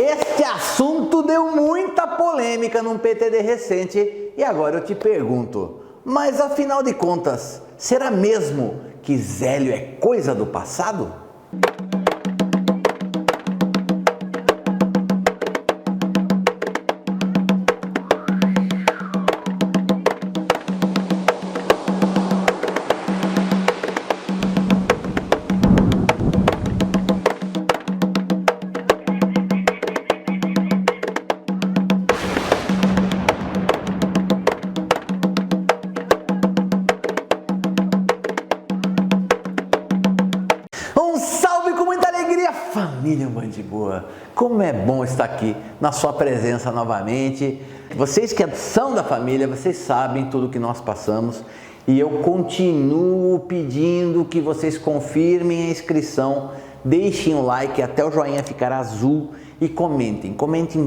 Este assunto deu muita polêmica num PTD recente e agora eu te pergunto, mas afinal de contas, será mesmo que Zélio é coisa do passado? Família Mãe de Boa, como é bom estar aqui na sua presença novamente. Vocês que são da família, vocês sabem tudo que nós passamos e eu continuo pedindo que vocês confirmem a inscrição, deixem o like até o joinha ficar azul e comentem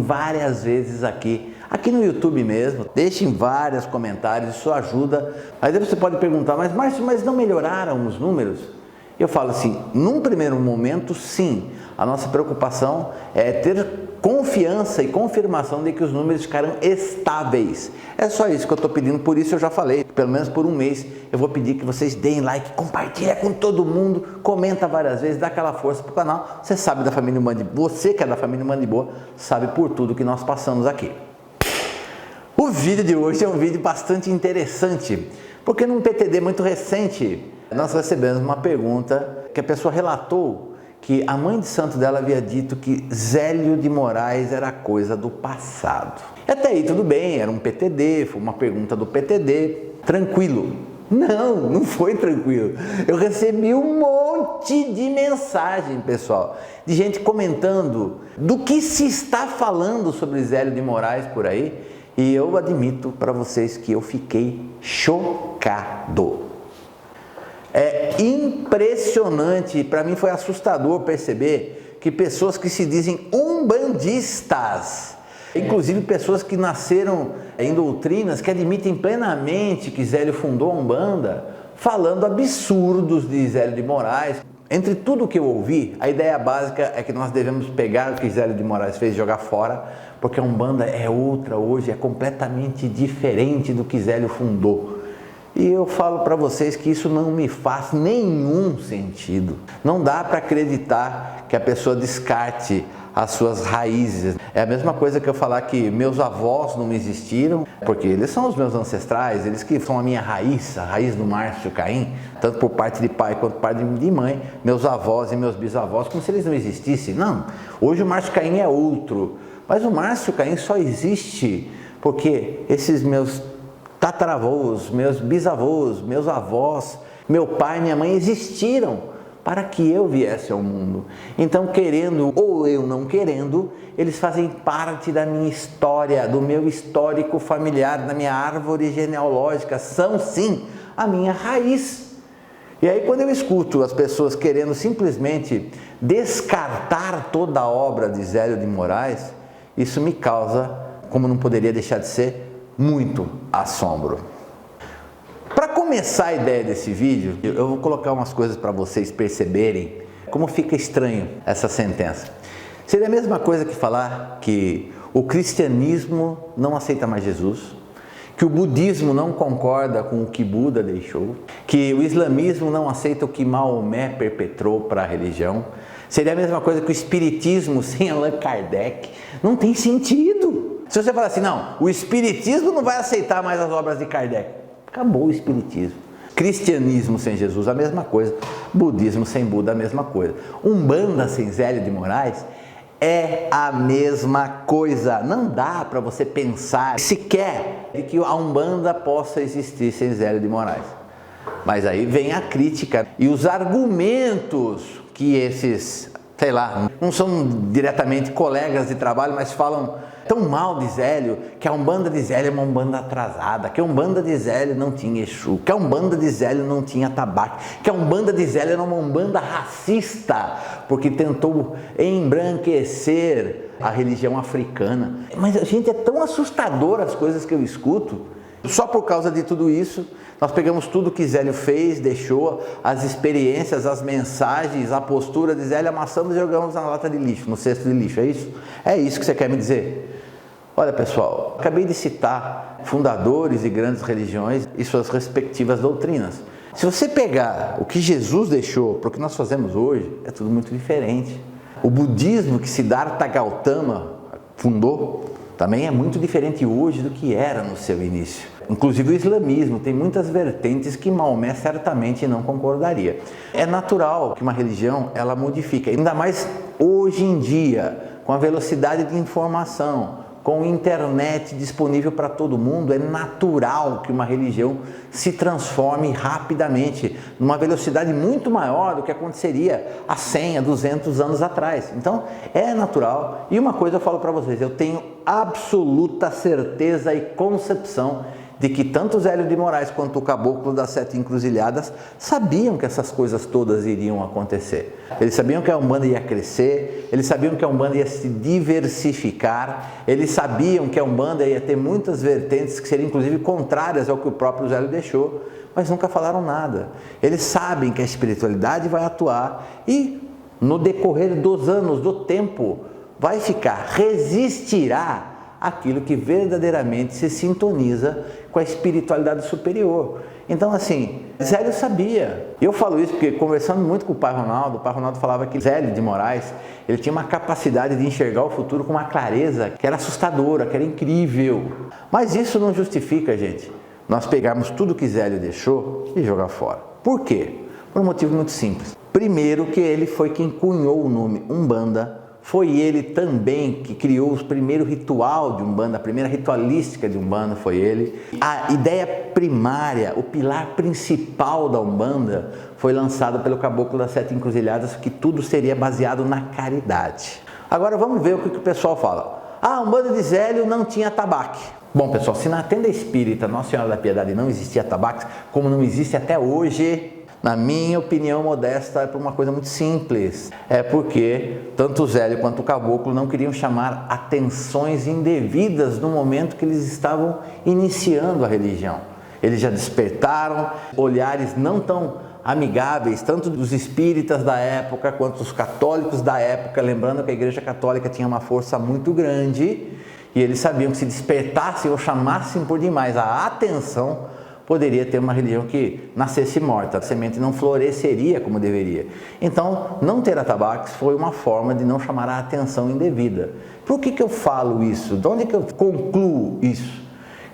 várias vezes aqui no YouTube mesmo, deixem vários comentários, isso ajuda. Aí você pode perguntar, mas Márcio, mas não melhoraram os números? Eu falo assim, num primeiro momento, sim. A nossa preocupação é ter confiança e confirmação de que os números ficaram estáveis. É só isso que eu estou pedindo, por isso eu já falei, pelo menos por um mês, eu vou pedir que vocês deem like, compartilhem com todo mundo, comenta várias vezes, dá aquela força pro canal. Você sabe da família Mãe de Boa, você que é da família Mãe de Boa, sabe por tudo que nós passamos aqui. O vídeo de hoje é um vídeo bastante interessante, porque num PTD muito recente, nós recebemos uma pergunta que a pessoa relatou que a mãe de santo dela havia dito que Zélio de Moraes era coisa do passado. E até aí tudo bem, era um PTD, foi uma pergunta do PTD, tranquilo. Não foi tranquilo. Eu recebi um monte de mensagem, pessoal, de gente comentando do que se está falando sobre Zélio de Moraes por aí, e eu admito para vocês que eu fiquei chocado. É impressionante, para mim foi assustador perceber que pessoas que se dizem umbandistas, inclusive pessoas que nasceram em doutrinas que admitem plenamente que Zélio fundou a Umbanda, falando absurdos de Zélio de Moraes. Entre tudo que eu ouvi, a ideia básica é que nós devemos pegar o que Zélio de Moraes fez e jogar fora, porque a Umbanda é outra hoje, é completamente diferente do que Zélio fundou. E eu falo para vocês que isso não me faz nenhum sentido. Não dá para acreditar que a pessoa descarte as suas raízes. É a mesma coisa que eu falar que meus avós não existiram, porque eles são os meus ancestrais, eles que são a minha raiz, a raiz do Márcio Caim, tanto por parte de pai quanto por parte de mãe, meus avós e meus bisavós, como se eles não existissem. Não, hoje o Márcio Caim é outro, mas o Márcio Caim só existe porque esses meus tataravôs, meus bisavôs, meus avós, meu pai e minha mãe existiram para que eu viesse ao mundo. Então, querendo ou eu não querendo, eles fazem parte da minha história, do meu histórico familiar, da minha árvore genealógica, são sim a minha raiz. E aí quando eu escuto as pessoas querendo simplesmente descartar toda a obra de Zélio de Moraes, isso me causa, como não poderia deixar de ser, muito assombro. Para começar a ideia desse vídeo, eu vou colocar umas coisas para vocês perceberem como fica estranho essa sentença. Seria a mesma coisa que falar que o cristianismo não aceita mais Jesus, que o budismo não concorda com o que Buda deixou, que o islamismo não aceita o que Maomé perpetrou para a religião. Seria a mesma coisa que o espiritismo sem Allan Kardec. Não tem sentido. Se você falar assim, não, o espiritismo não vai aceitar mais as obras de Kardec, acabou o espiritismo. Cristianismo sem Jesus, a mesma coisa. Budismo sem Buda, a mesma coisa. Umbanda sem Zélio de Moraes é a mesma coisa. Não dá para você pensar sequer de que a Umbanda possa existir sem Zélio de Moraes. Mas aí vem a crítica e os argumentos que esses, sei lá, não são diretamente colegas de trabalho, mas falam tão mal de Zélio, que a Umbanda de Zélio é uma Umbanda atrasada, que a Umbanda de Zélio não tinha Exu, que a Umbanda de Zélio não tinha tabaco, que a Umbanda de Zélio era uma Umbanda racista, porque tentou embranquecer a religião africana. Mas, gente, é tão assustador as coisas que eu escuto, Só por causa de tudo isso, nós pegamos tudo que Zélio fez, deixou, as experiências, as mensagens, a postura de Zélio, amassamos e jogamos na lata de lixo, no cesto de lixo, é isso? É isso que você quer me dizer? Olha pessoal, acabei de citar fundadores de grandes religiões e suas respectivas doutrinas. Se você pegar o que Jesus deixou para o que nós fazemos hoje, é tudo muito diferente. O budismo que Siddhartha Gautama fundou também é muito diferente hoje do que era no seu início. Inclusive o islamismo tem muitas vertentes que Maomé certamente não concordaria. É natural que uma religião ela modifique, ainda mais hoje em dia, com a velocidade de informação, com a internet disponível para todo mundo, é natural que uma religião se transforme rapidamente, numa velocidade muito maior do que aconteceria há 100, a 200 anos atrás. Então, é natural. E uma coisa eu falo para vocês, eu tenho absoluta certeza e concepção de que tanto Zélio de Moraes quanto o Caboclo das Sete Encruzilhadas sabiam que essas coisas todas iriam acontecer. Eles sabiam que a Umbanda ia crescer, eles sabiam que a Umbanda ia se diversificar, eles sabiam que a Umbanda ia ter muitas vertentes que seriam inclusive contrárias ao que o próprio Zélio deixou, mas nunca falaram nada. Eles sabem que a espiritualidade vai atuar e no decorrer dos anos, do tempo, vai ficar, resistirá aquilo que verdadeiramente se sintoniza com a espiritualidade superior. Então assim, Zélio sabia. Eu falo isso porque conversando muito com o Pai Ronaldo falava que Zélio de Moraes, ele tinha uma capacidade de enxergar o futuro com uma clareza que era assustadora, que era incrível. Mas isso não justifica, gente, nós pegarmos tudo que Zélio deixou e jogar fora. Por quê? Por um motivo muito simples. Primeiro que ele foi quem cunhou o nome Umbanda. Foi ele também que criou o primeiro ritual de Umbanda, a primeira ritualística de Umbanda foi ele. A ideia primária, o pilar principal da Umbanda foi lançado pelo Caboclo das Sete Encruzilhadas, que tudo seria baseado na caridade. Agora vamos ver o que o pessoal fala. Ah, a Umbanda de Zélio não tinha tabaque. Bom pessoal, se na tenda espírita Nossa Senhora da Piedade não existia tabaque, como não existe até hoje, na minha opinião modesta, é por uma coisa muito simples. É porque tanto o Zélio quanto o Caboclo não queriam chamar atenções indevidas no momento que eles estavam iniciando a religião. Eles já despertaram olhares não tão amigáveis, tanto dos espíritas da época quanto dos católicos da época, lembrando que a Igreja Católica tinha uma força muito grande e eles sabiam que se despertassem ou chamassem por demais a atenção, poderia ter uma religião que nascesse morta, a semente não floresceria como deveria. Então, não ter atabaques foi uma forma de não chamar a atenção indevida. Por que eu falo isso? De onde que eu concluo isso?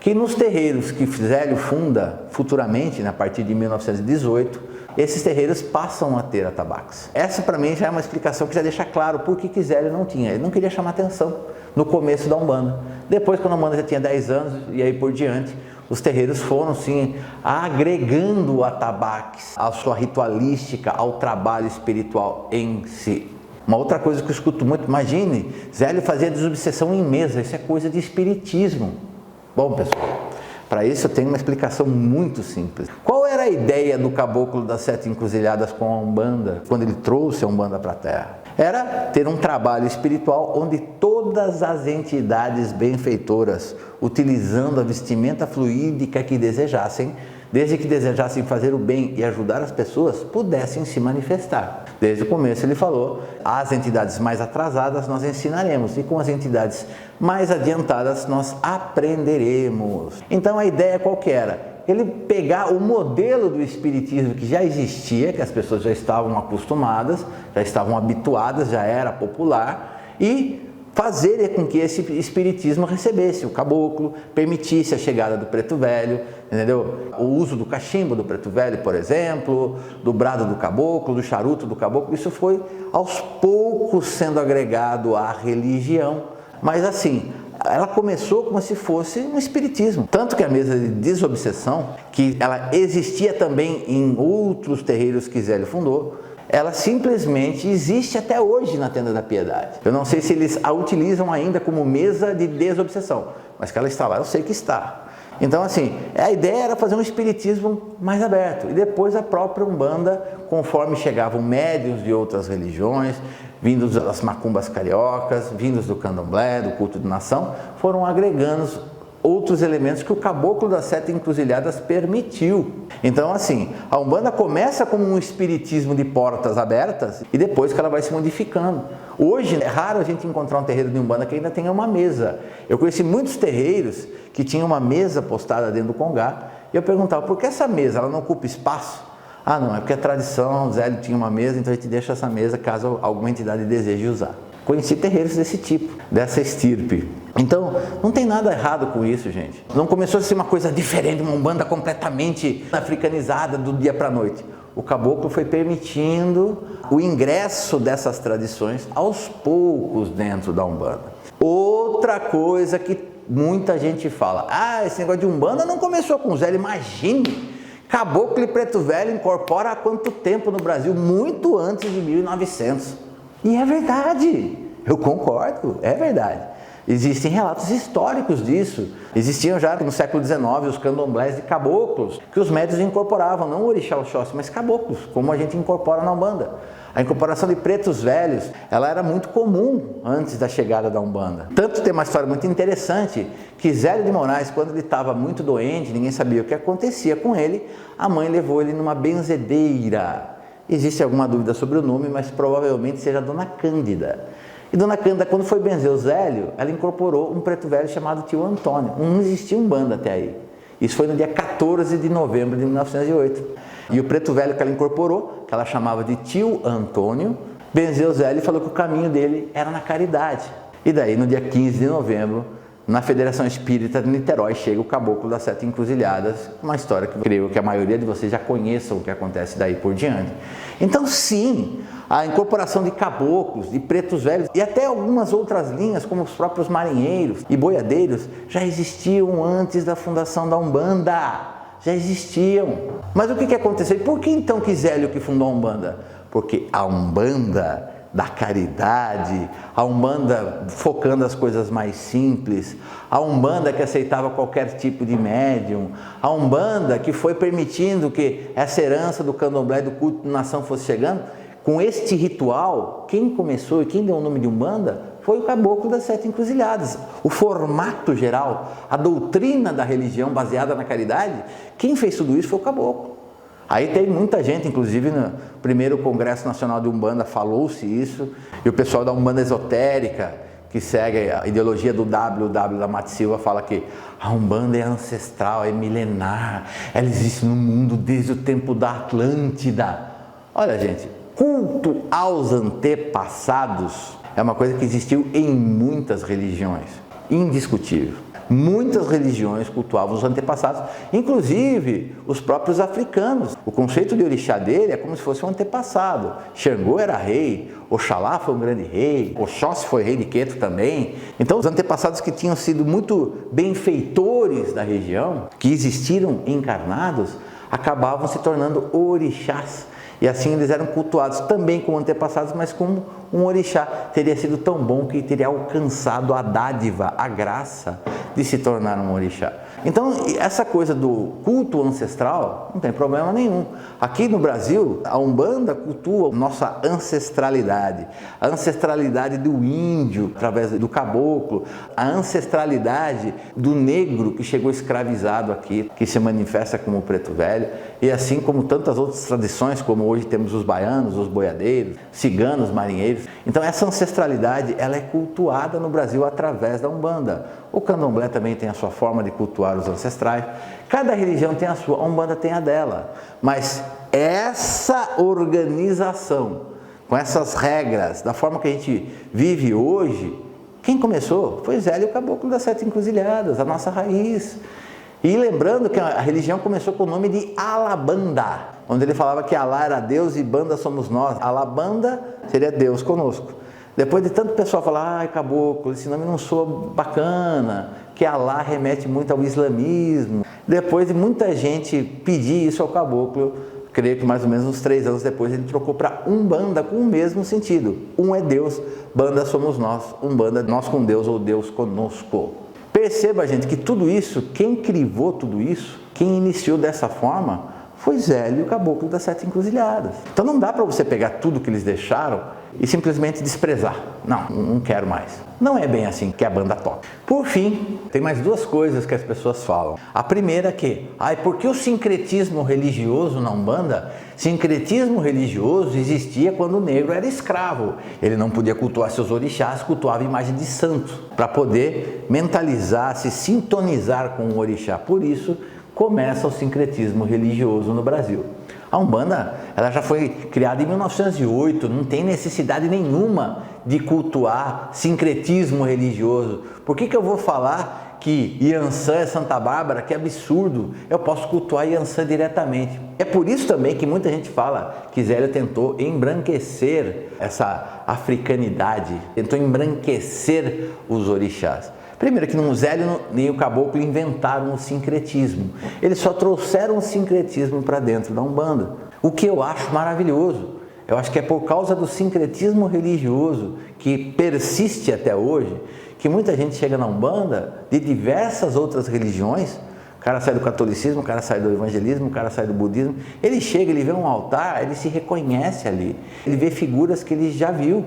Que nos terreiros que Zélio funda futuramente, a partir de 1918, esses terreiros passam a ter atabaques. Essa para mim já é uma explicação que já deixa claro por que Zélio não tinha. Ele não queria chamar atenção no começo da Umbanda. Depois, quando a Umbanda já tinha 10 anos e aí por diante, os terreiros foram sim agregando atabaques à sua ritualística, ao trabalho espiritual em si. Uma outra coisa que eu escuto muito, imagine, Zélio fazia desobsessão em mesa, isso é coisa de espiritismo. Bom pessoal, para isso eu tenho uma explicação muito simples. Qual era a ideia do Caboclo das Sete Encruzilhadas com a Umbanda, quando ele trouxe a Umbanda para a Terra? Era ter um trabalho espiritual onde todas as entidades benfeitoras, utilizando a vestimenta fluídica que desejassem, desde que desejassem fazer o bem e ajudar as pessoas, pudessem se manifestar. Desde o começo ele falou, as entidades mais atrasadas nós ensinaremos e com as entidades mais adiantadas nós aprenderemos. Então a ideia qual que era? Ele pegar o modelo do espiritismo que já existia, que as pessoas já estavam acostumadas, já estavam habituadas, já era popular, e fazer com que esse espiritismo recebesse o caboclo, permitisse a chegada do preto velho, entendeu? O uso do cachimbo do preto velho, por exemplo, do brado do caboclo, do charuto do caboclo, isso foi aos poucos sendo agregado à religião, mas assim, ela começou como se fosse um espiritismo. Tanto que a mesa de desobsessão, que ela existia também em outros terreiros que Zélio fundou, ela simplesmente existe até hoje na Tenda da Piedade. Eu não sei se eles a utilizam ainda como mesa de desobsessão, mas que ela está lá, eu sei que está. Então assim, a ideia era fazer um espiritismo mais aberto. E depois a própria Umbanda, conforme chegavam médiuns de outras religiões, vindos das macumbas cariocas, vindos do candomblé, do culto de nação, foram agregando outros elementos que o caboclo das sete encruzilhadas permitiu. Então assim, a Umbanda começa como um espiritismo de portas abertas e depois que ela vai se modificando. Hoje é raro a gente encontrar um terreiro de Umbanda que ainda tenha uma mesa. Eu conheci muitos terreiros que tinham uma mesa postada dentro do congá e eu perguntava, por que essa mesa ela não ocupa espaço? Ah não, é porque a tradição, o Zélio tinha uma mesa, então a gente deixa essa mesa caso alguma entidade deseje usar. Conheci terreiros desse tipo, dessa estirpe. Então, não tem nada errado com isso, gente. Não começou a ser uma coisa diferente, uma Umbanda completamente africanizada do dia para a noite. O caboclo foi permitindo o ingresso dessas tradições aos poucos dentro da Umbanda. Outra coisa que muita gente fala, esse negócio de Umbanda não começou com o Zélio, imagine! Caboclo e Preto Velho incorpora há quanto tempo no Brasil? Muito antes de 1900. E é verdade, eu concordo, é verdade. Existem relatos históricos disso. Existiam já no século XIX os candomblés de caboclos, que os médios incorporavam, não o orixá Oxóssi, mas caboclos, como a gente incorpora na Umbanda. A incorporação de pretos velhos, ela era muito comum antes da chegada da Umbanda. Tanto tem uma história muito interessante, que Zélio de Moraes, quando ele estava muito doente, ninguém sabia o que acontecia com ele, a mãe levou ele numa benzedeira. Existe alguma dúvida sobre o nome, mas provavelmente seja Dona Cândida. E Dona Cândida, quando foi benzer o Zélio, ela incorporou um preto velho chamado Tio Antônio. Não existia Umbanda até aí. Isso foi no dia 14 de novembro de 1908. E o preto velho que ela incorporou, que ela chamava de Tio Antônio, benzeu o Zélio e falou que o caminho dele era na caridade. E daí, no dia 15 de novembro, na Federação Espírita de Niterói, chega o Caboclo das Sete Encruzilhadas, uma história que eu creio que a maioria de vocês já conheçam o que acontece daí por diante. Então sim, a incorporação de caboclos, de pretos velhos e até algumas outras linhas, como os próprios marinheiros e boiadeiros, já existiam antes da fundação da Umbanda, já existiam. Mas o que aconteceu? E por que então que Zélio que fundou a Umbanda? Porque a Umbanda da caridade, a Umbanda focando as coisas mais simples, a Umbanda que aceitava qualquer tipo de médium, a Umbanda que foi permitindo que essa herança do candomblé e do culto de nação fosse chegando. Com este ritual, quem começou e quem deu o nome de Umbanda foi o Caboclo das Sete Encruzilhadas. O formato geral, a doutrina da religião baseada na caridade, quem fez tudo isso foi o Caboclo. Aí tem muita gente, inclusive no primeiro Congresso Nacional de Umbanda falou-se isso, e o pessoal da Umbanda esotérica, que segue a ideologia do W da Mate Silva, fala que a Umbanda é ancestral, é milenar, ela existe no mundo desde o tempo da Atlântida. Olha gente, culto aos antepassados é uma coisa que existiu em muitas religiões, indiscutível. Muitas religiões cultuavam os antepassados, inclusive os próprios africanos. O conceito de orixá dele é como se fosse um antepassado. Xangô era rei, Oxalá foi um grande rei, Oxóssi foi rei de Queto também. Então os antepassados que tinham sido muito benfeitores da região, que existiram encarnados, acabavam se tornando orixás. E assim eles eram cultuados também como antepassados, mas como um orixá teria sido tão bom que teria alcançado a dádiva, a graça de se tornar um orixá. Então, essa coisa do culto ancestral não tem problema nenhum. Aqui no Brasil, a Umbanda cultua nossa ancestralidade, a ancestralidade do índio, através do caboclo, a ancestralidade do negro que chegou escravizado aqui, que se manifesta como o preto velho, e assim como tantas outras tradições, como hoje temos os baianos, os boiadeiros, ciganos, marinheiros. Então, essa ancestralidade, ela é cultuada no Brasil através da Umbanda. O candomblé também tem a sua forma de cultuar os ancestrais. Cada religião tem a sua, a Umbanda tem a dela. Mas essa organização, com essas regras, da forma que a gente vive hoje, quem começou foi Zélio Caboclo das Sete Encruzilhadas, a nossa raiz. E lembrando que a religião começou com o nome de Alabanda, onde ele falava que Alá era Deus e Banda somos nós. Alabanda seria Deus conosco. Depois de tanto pessoal falar, ai caboclo, esse nome não soa bacana, que Alá remete muito ao islamismo. Depois de muita gente pedir isso ao caboclo, creio que mais ou menos uns 3 anos depois ele trocou para Umbanda com o mesmo sentido. Um é Deus, Banda somos nós, Umbanda nós com Deus ou Deus conosco. Perceba gente que tudo isso, quem crivou tudo isso, quem iniciou dessa forma, foi Zélio e o Caboclo das Sete Encruzilhadas. Então não dá para você pegar tudo que eles deixaram e simplesmente desprezar. Não quero mais. Não é bem assim que a banda toca. Por fim, tem mais duas coisas que as pessoas falam. A primeira é que, por que o sincretismo religioso na Umbanda? Sincretismo religioso existia quando o negro era escravo. Ele não podia cultuar seus orixás, cultuava a imagem de santo, para poder mentalizar, se sintonizar com o orixá. Por isso, começa o sincretismo religioso no Brasil. A Umbanda, ela já foi criada em 1908, não tem necessidade nenhuma de cultuar sincretismo religioso. Por que eu vou falar que Iansã é Santa Bárbara? Que absurdo! Eu posso cultuar Iansã diretamente. É por isso também que muita gente fala que Zélio tentou embranquecer essa africanidade, tentou embranquecer os orixás. Primeiro que o Zélio nem o Caboclo inventaram o sincretismo. Eles só trouxeram o sincretismo para dentro da Umbanda. O que eu acho maravilhoso. Eu acho que é por causa do sincretismo religioso que persiste até hoje, que muita gente chega na Umbanda de diversas outras religiões. O cara sai do catolicismo, o cara sai do evangelismo, o cara sai do budismo. Ele chega, ele vê um altar, ele se reconhece ali. Ele vê figuras que ele já viu,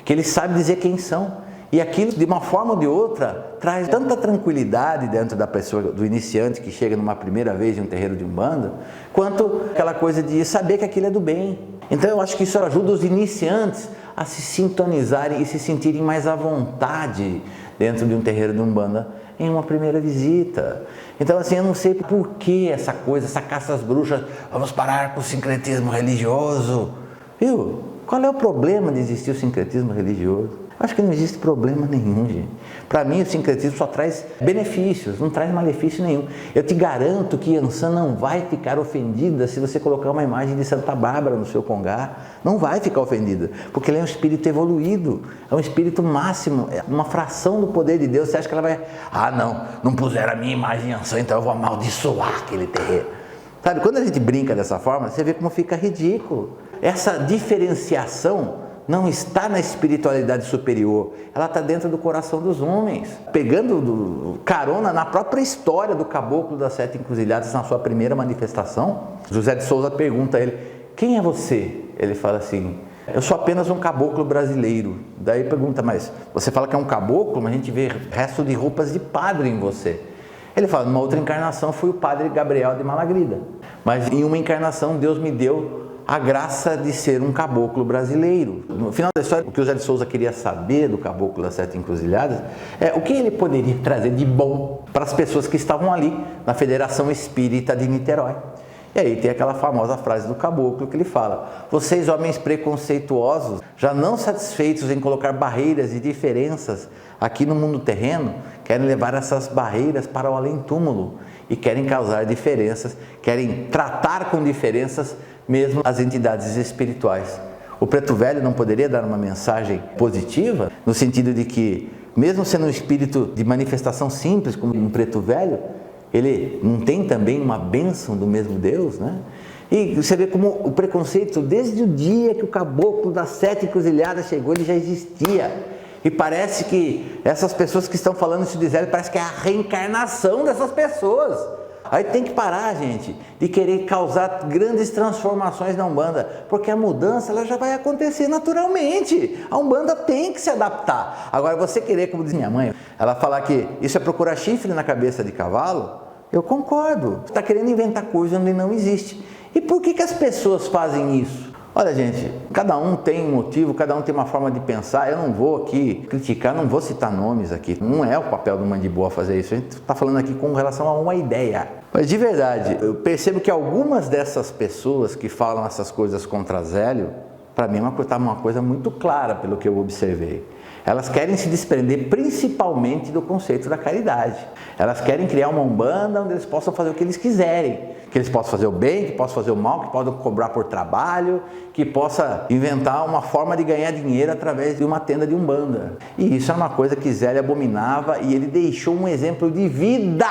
que ele sabe dizer quem são. E aquilo, de uma forma ou de outra, traz tanta tranquilidade dentro da pessoa, do iniciante que chega numa primeira vez em um terreiro de Umbanda, quanto aquela coisa de saber que aquilo é do bem. Então eu acho que isso ajuda os iniciantes a se sintonizarem e se sentirem mais à vontade dentro de um terreiro de Umbanda em uma primeira visita. Então assim, eu não sei por que essa coisa, essa caça às bruxas, vamos parar com o sincretismo religioso. Viu? Qual é o problema de existir o sincretismo religioso? Acho que não existe problema nenhum, gente. Para mim, o sincretismo só traz benefícios, não traz malefício nenhum. Eu te garanto que Iansã não vai ficar ofendida se você colocar uma imagem de Santa Bárbara no seu congá. Não vai ficar ofendida, porque ele é um espírito evoluído, é um espírito máximo, é uma fração do poder de Deus. Você acha que ela vai... não puseram a minha imagem em Iansã, então eu vou amaldiçoar aquele terreiro. Sabe, quando a gente brinca dessa forma, você vê como fica ridículo. Essa diferenciação não está na espiritualidade superior, ela está dentro do coração dos homens, pegando carona na própria história do Caboclo das Sete Encruzilhadas, na sua primeira manifestação. José de Souza pergunta a ele, quem é você? Ele fala assim, eu sou apenas um caboclo brasileiro. Daí pergunta, mas você fala que é um caboclo, mas a gente vê resto de roupas de padre em você. Ele fala, numa outra encarnação fui o padre Gabriel de Malagrida, mas em uma encarnação Deus me deu a graça de ser um caboclo brasileiro. No final da história, o que o José de Souza queria saber do Caboclo das Sete Encruzilhadas é o que ele poderia trazer de bom para as pessoas que estavam ali na Federação Espírita de Niterói. E aí tem aquela famosa frase do Caboclo que ele fala, vocês homens preconceituosos, já não satisfeitos em colocar barreiras e diferenças aqui no mundo terreno, querem levar essas barreiras para o além-túmulo e querem causar diferenças, querem tratar com diferenças mesmo as entidades espirituais. O Preto Velho não poderia dar uma mensagem positiva, no sentido de que, mesmo sendo um espírito de manifestação simples, como um Preto Velho, ele não tem também uma bênção do mesmo Deus, né? E você vê como o preconceito, desde o dia que o Caboclo das Sete Encruzilhadas chegou, ele já existia. E parece que essas pessoas que estão falando isso de Zélio, parece que é a reencarnação dessas pessoas. Aí tem que parar, gente, de querer causar grandes transformações na Umbanda, porque a mudança ela já vai acontecer naturalmente. A Umbanda tem que se adaptar. Agora, você querer, como diz minha mãe, ela falar que isso é procurar chifre na cabeça de cavalo, eu concordo. Você está querendo inventar coisa onde não existe. E por que as pessoas fazem isso? Olha, gente, cada um tem um motivo, cada um tem uma forma de pensar. Eu não vou aqui criticar, não vou citar nomes aqui. Não é o papel do Mandiboa fazer isso. A gente está falando aqui com relação a uma ideia. Mas de verdade, eu percebo que algumas dessas pessoas que falam essas coisas contra Zélio, para mim está uma coisa muito clara pelo que eu observei. Elas querem se desprender principalmente do conceito da caridade. Elas querem criar uma Umbanda onde eles possam fazer o que eles quiserem. Que eles possam fazer o bem, que possam fazer o mal, que possam cobrar por trabalho, que possa inventar uma forma de ganhar dinheiro através de uma tenda de Umbanda. E isso é uma coisa que Zélio abominava e ele deixou um exemplo de vida,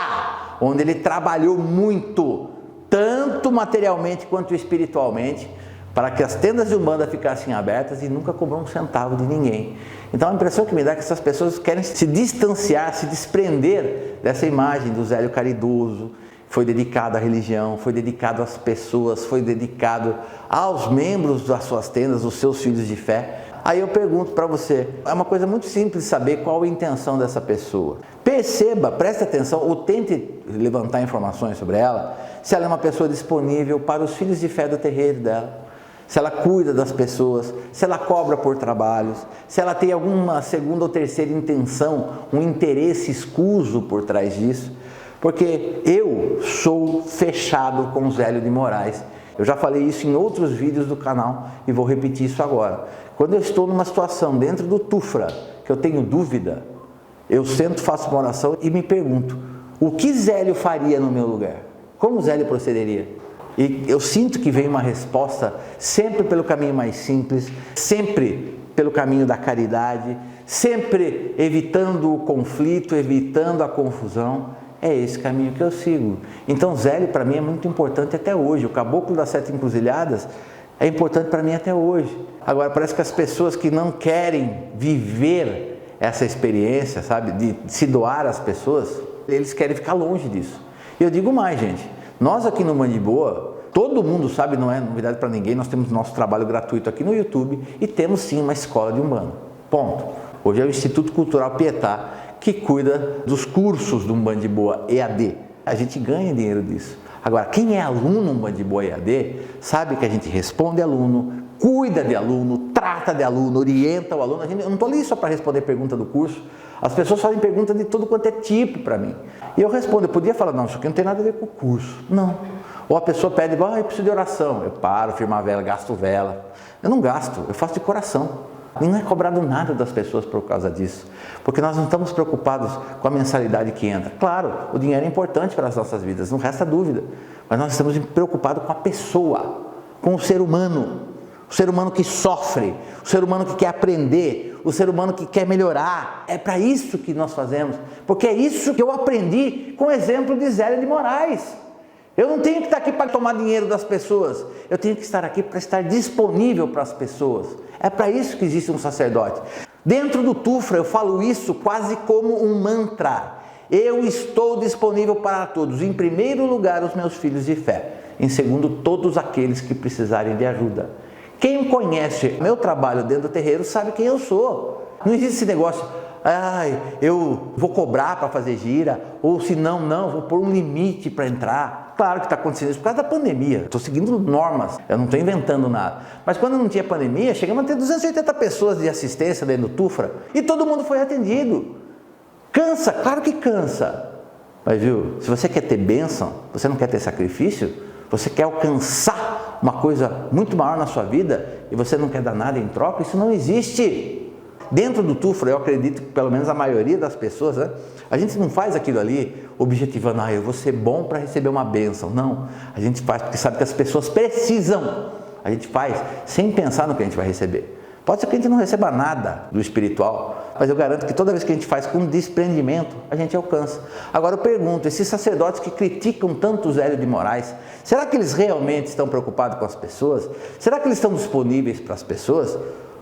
onde ele trabalhou muito, tanto materialmente quanto espiritualmente, para que as tendas de Umbanda ficassem abertas e nunca cobrou um centavo de ninguém. Então a impressão que me dá é que essas pessoas querem se distanciar, se desprender dessa imagem do Zélio caridoso, foi dedicado à religião, foi dedicado às pessoas, foi dedicado aos membros das suas tendas, os seus filhos de fé. Aí eu pergunto para você, é uma coisa muito simples saber qual a intenção dessa pessoa. Perceba, preste atenção ou tente levantar informações sobre ela, se ela é uma pessoa disponível para os filhos de fé do terreiro dela, se ela cuida das pessoas, se ela cobra por trabalhos, se ela tem alguma segunda ou terceira intenção, um interesse escuso por trás disso. Porque eu sou fechado com o Zélio de Moraes. Eu já falei isso em outros vídeos do canal e vou repetir isso agora. Quando eu estou numa situação dentro do Tufra, que eu tenho dúvida, eu sento, faço uma oração e me pergunto, o que Zélio faria no meu lugar? Como Zélio procederia? E eu sinto que vem uma resposta sempre pelo caminho mais simples, sempre pelo caminho da caridade, sempre evitando o conflito, evitando a confusão. É esse caminho que eu sigo. Então Zélio para mim é muito importante até hoje. O Caboclo das Sete Encruzilhadas é importante para mim até hoje. Agora parece que as pessoas que não querem viver essa experiência, sabe, de se doar às pessoas, eles querem ficar longe disso. E eu digo mais, gente, nós aqui no Bande Boa, todo mundo sabe, não é novidade para ninguém, nós temos nosso trabalho gratuito aqui no YouTube e temos sim uma escola de Umbanda. Ponto. Hoje é o Instituto Cultural Pietá que cuida dos cursos do Bande Boa EAD. A gente ganha dinheiro disso. Agora, quem é aluno no Bande Boa EAD sabe que a gente responde aluno, cuida de aluno, trata de aluno, orienta o aluno. Eu não estou ali só para responder pergunta do curso. As pessoas fazem perguntas de todo quanto é tipo para mim. E eu respondo, eu podia falar, não, isso aqui não tem nada a ver com o curso. Não. Ou a pessoa pede, eu preciso de oração. Eu paro, firmo a vela, gasto vela. Eu não gasto, eu faço de coração. E não é cobrado nada das pessoas por causa disso. Porque nós não estamos preocupados com a mensalidade que entra. Claro, o dinheiro é importante para as nossas vidas, não resta dúvida. Mas nós estamos preocupados com a pessoa, com o ser humano. O ser humano que sofre, o ser humano que quer aprender, o ser humano que quer melhorar. É para isso que nós fazemos. Porque é isso que eu aprendi com o exemplo de Zélio de Moraes. Eu não tenho que estar aqui para tomar dinheiro das pessoas. Eu tenho que estar aqui para estar disponível para as pessoas. É para isso que existe um sacerdote. Dentro do Tufra eu falo isso quase como um mantra. Eu estou disponível para todos. Em primeiro lugar, os meus filhos de fé. Em segundo, todos aqueles que precisarem de ajuda. Quem conhece meu trabalho dentro do terreiro sabe quem eu sou. Não existe esse negócio, eu vou cobrar para fazer gira, ou se não, vou pôr um limite para entrar. Claro que está acontecendo isso por causa da pandemia. Estou seguindo normas, eu não estou inventando nada. Mas quando não tinha pandemia, chegamos a ter 280 pessoas de assistência dentro do Tufra e todo mundo foi atendido. Cansa, claro que cansa. Mas viu, se você quer ter bênção, você não quer ter sacrifício, você quer alcançar uma coisa muito maior na sua vida e você não quer dar nada em troca, isso não existe. Dentro do Tufra, eu acredito que pelo menos a maioria das pessoas, né, a gente não faz aquilo ali objetivando, eu vou ser bom para receber uma bênção. Não, a gente faz porque sabe que as pessoas precisam. A gente faz sem pensar no que a gente vai receber. Pode ser que a gente não receba nada do espiritual, mas eu garanto que toda vez que a gente faz com desprendimento, a gente alcança. Agora eu pergunto, esses sacerdotes que criticam tanto o Zélio de Moraes, será que eles realmente estão preocupados com as pessoas? Será que eles estão disponíveis para as pessoas?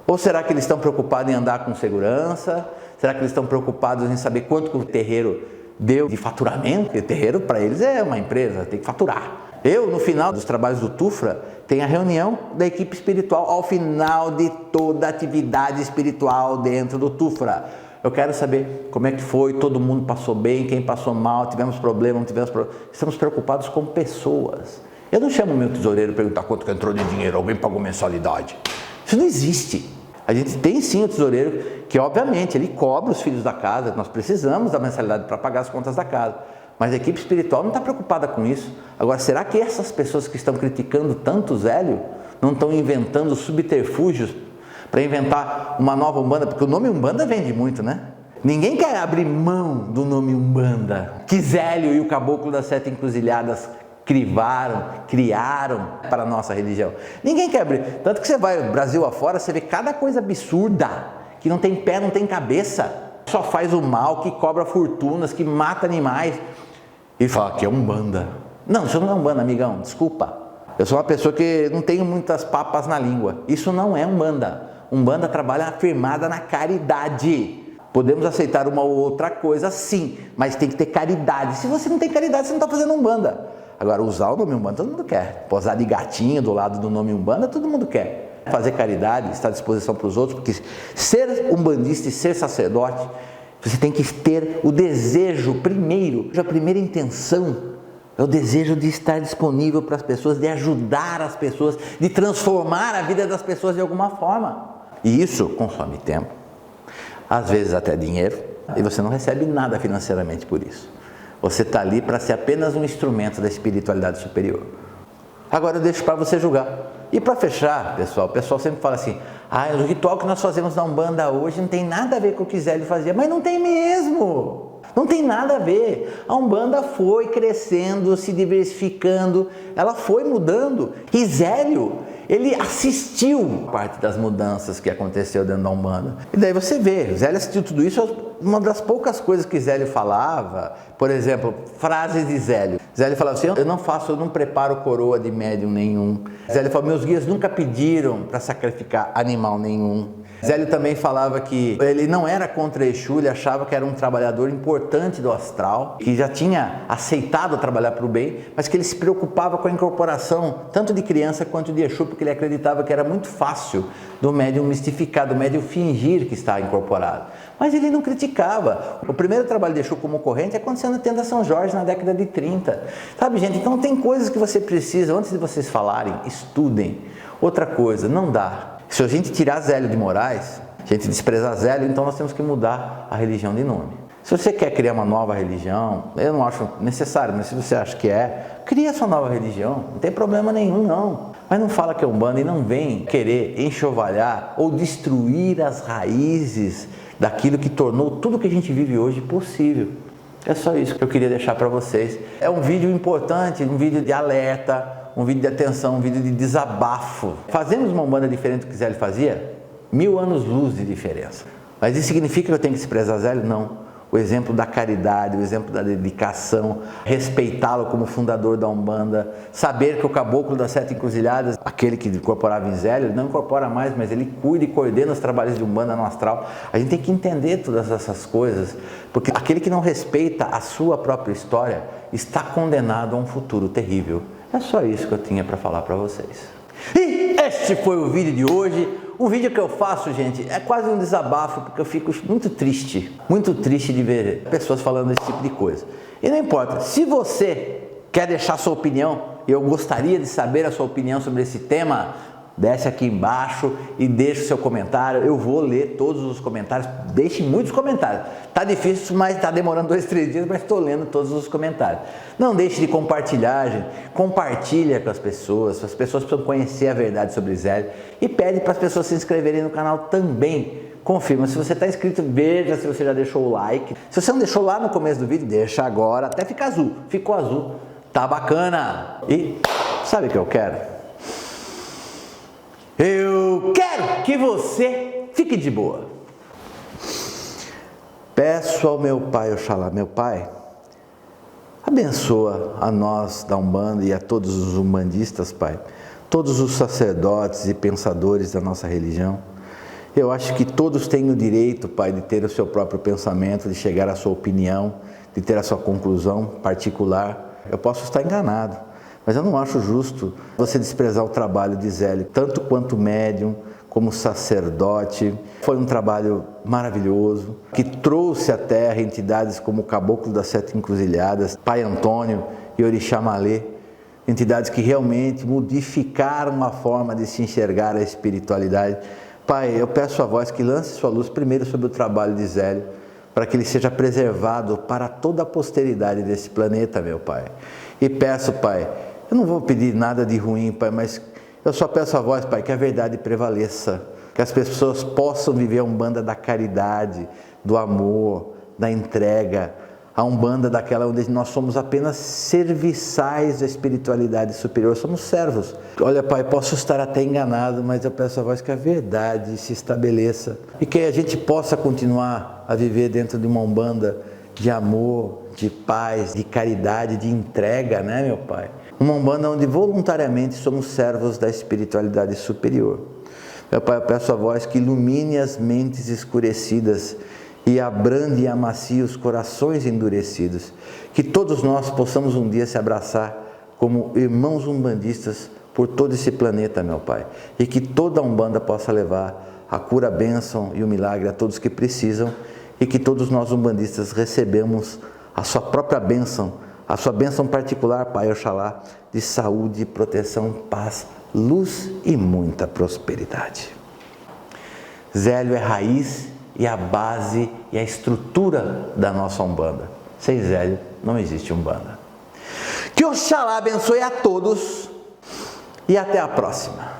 Ou será que eles estão preocupados em andar com segurança? Será que eles estão preocupados em saber quanto que o terreiro deu de faturamento? Porque o terreiro para eles é uma empresa, tem que faturar. Eu, no final dos trabalhos do Tufra, tenho a reunião da equipe espiritual ao final de toda a atividade espiritual dentro do Tufra. Eu quero saber como é que foi, todo mundo passou bem, quem passou mal, tivemos problema, não tivemos problema. Estamos preocupados com pessoas. Eu não chamo o meu tesoureiro para perguntar quanto que entrou de dinheiro, alguém pagou mensalidade. Isso não existe. A gente tem sim o tesoureiro que, obviamente, ele cobra os filhos da casa, nós precisamos da mensalidade para pagar as contas da casa. Mas a equipe espiritual não está preocupada com isso. Agora, será que essas pessoas que estão criticando tanto o Zélio não estão inventando subterfúgios para inventar uma nova Umbanda? Porque o nome Umbanda vende muito, né? Ninguém quer abrir mão do nome Umbanda, que Zélio e o Caboclo das Sete Encruzilhadas criaram para a nossa religião. Ninguém quer abrir. Tanto que você vai Brasil afora, você vê cada coisa absurda, que não tem pé, não tem cabeça, só faz o mal, que cobra fortunas, que mata animais. E fala que é Umbanda. Não, isso não é Umbanda, amigão, desculpa. Eu sou uma pessoa que não tenho muitas papas na língua. Isso não é Umbanda. Umbanda trabalha firmada na caridade. Podemos aceitar uma ou outra coisa, sim, mas tem que ter caridade. Se você não tem caridade, você não está fazendo Umbanda. Agora, usar o nome Umbanda, todo mundo quer. Posar de gatinho do lado do nome Umbanda, todo mundo quer. Fazer caridade, estar à disposição para os outros, porque ser umbandista e ser sacerdote, você tem que ter o desejo primeiro, a primeira intenção é o desejo de estar disponível para as pessoas, de ajudar as pessoas, de transformar a vida das pessoas de alguma forma. E isso consome tempo, às vezes até dinheiro, e você não recebe nada financeiramente por isso. Você está ali para ser apenas um instrumento da espiritualidade superior. Agora eu deixo para você julgar. E para fechar, pessoal, o pessoal sempre fala assim, o ritual que nós fazemos na Umbanda hoje não tem nada a ver com o que Zélio fazia, mas não tem mesmo. Não tem nada a ver. A Umbanda foi crescendo, se diversificando, ela foi mudando. E Zélio, ele assistiu parte das mudanças que aconteceu dentro da Umbanda. E daí você vê, Zélio assistiu tudo isso. Uma das poucas coisas que Zélio falava, por exemplo, frases de Zélio. Zélio falava assim, eu não preparo coroa de médium nenhum. Zélio falava, meus guias nunca pediram para sacrificar animal nenhum. Zélio também falava que ele não era contra Exu, ele achava que era um trabalhador importante do astral, que já tinha aceitado trabalhar para o bem, mas que ele se preocupava com a incorporação, tanto de criança quanto de Exu, porque ele acreditava que era muito fácil do médium mistificar, do médium fingir que está incorporado. Mas ele não criticava. O primeiro trabalho de Exu como corrente aconteceu na tenda São Jorge na década de 30. Sabe, gente? Então tem coisas que você precisa, antes de vocês falarem, estudem. Outra coisa, não dá. Se a gente tirar Zélio de Moraes, a gente desprezar Zélio, então nós temos que mudar a religião de nome. Se você quer criar uma nova religião, eu não acho necessário, mas se você acha que cria sua nova religião, não tem problema nenhum não. Mas não fala que é Umbanda e não vem querer enxovalhar ou destruir as raízes daquilo que tornou tudo que a gente vive hoje possível. É só isso que eu queria deixar para vocês. É um vídeo importante, um vídeo de alerta, um vídeo de atenção, um vídeo de desabafo. Fazemos uma Umbanda diferente do que Zélio fazia? 1000 anos-luz de diferença. Mas isso significa que eu tenho que desprezar Zélio? Não. O exemplo da caridade, o exemplo da dedicação, respeitá-lo como fundador da Umbanda, saber que o caboclo das 7 encruzilhadas, aquele que incorporava em Zélio, ele não incorpora mais, mas ele cuida e coordena os trabalhos de Umbanda no astral. A gente tem que entender todas essas coisas, porque aquele que não respeita a sua própria história está condenado a um futuro terrível. É só isso que eu tinha para falar para vocês. E este foi o vídeo de hoje. Um vídeo que eu faço, gente, é quase um desabafo, porque eu fico muito triste de ver pessoas falando esse tipo de coisa. E não importa, se você quer deixar sua opinião, eu gostaria de saber a sua opinião sobre esse tema, desce aqui embaixo e deixa o seu comentário. Eu vou ler todos os comentários, deixe muitos comentários. Tá difícil, mas tá demorando 2, 3 dias, mas estou lendo todos os comentários. Não deixe de compartilhar, gente. Compartilha com as pessoas precisam conhecer a verdade sobre Zélio. E pede para as pessoas se inscreverem no canal também. Confirma, se você está inscrito, veja se você já deixou o like. Se você não deixou lá no começo do vídeo, deixa agora, até ficar azul. Ficou azul, tá bacana. E sabe o que eu quero? Eu quero que você fique de boa. Peço ao meu Pai, Oxalá, meu Pai, abençoa a nós da Umbanda e a todos os umbandistas, Pai, todos os sacerdotes e pensadores da nossa religião. Eu acho que todos têm o direito, Pai, de ter o seu próprio pensamento, de chegar à sua opinião, de ter a sua conclusão particular. Eu posso estar enganado, mas eu não acho justo você desprezar o trabalho de Zélio, tanto quanto médium, como sacerdote. Foi um trabalho maravilhoso, que trouxe à Terra entidades como o Caboclo das 7 Encruzilhadas, Pai Antônio e Orixá Malê, entidades que realmente modificaram a forma de se enxergar a espiritualidade. Pai, eu peço a vós que lance sua luz primeiro sobre o trabalho de Zélio, para que ele seja preservado para toda a posteridade desse planeta, meu Pai. E peço, Pai, eu não vou pedir nada de ruim, Pai, mas eu só peço a vós, Pai, que a verdade prevaleça, que as pessoas possam viver a Umbanda da caridade, do amor, da entrega, a Umbanda daquela onde nós somos apenas serviçais da espiritualidade superior, somos servos. Olha, Pai, posso estar até enganado, mas eu peço a vós que a verdade se estabeleça e que a gente possa continuar a viver dentro de uma Umbanda de amor, de paz, de caridade, de entrega, né, meu Pai? Uma Umbanda onde voluntariamente somos servos da espiritualidade superior. Meu Pai, eu peço a vós que ilumine as mentes escurecidas e abrande e amacie os corações endurecidos. Que todos nós possamos um dia se abraçar como irmãos umbandistas por todo esse planeta, meu Pai. E que toda a Umbanda possa levar a cura, a bênção e o milagre a todos que precisam. E que todos nós umbandistas recebemos a sua própria bênção, a sua bênção particular, Pai Oxalá, de saúde, proteção, paz, luz e muita prosperidade. Zélio é raiz e a base e a estrutura da nossa Umbanda. Sem Zélio não existe Umbanda. Que Oxalá abençoe a todos e até a próxima.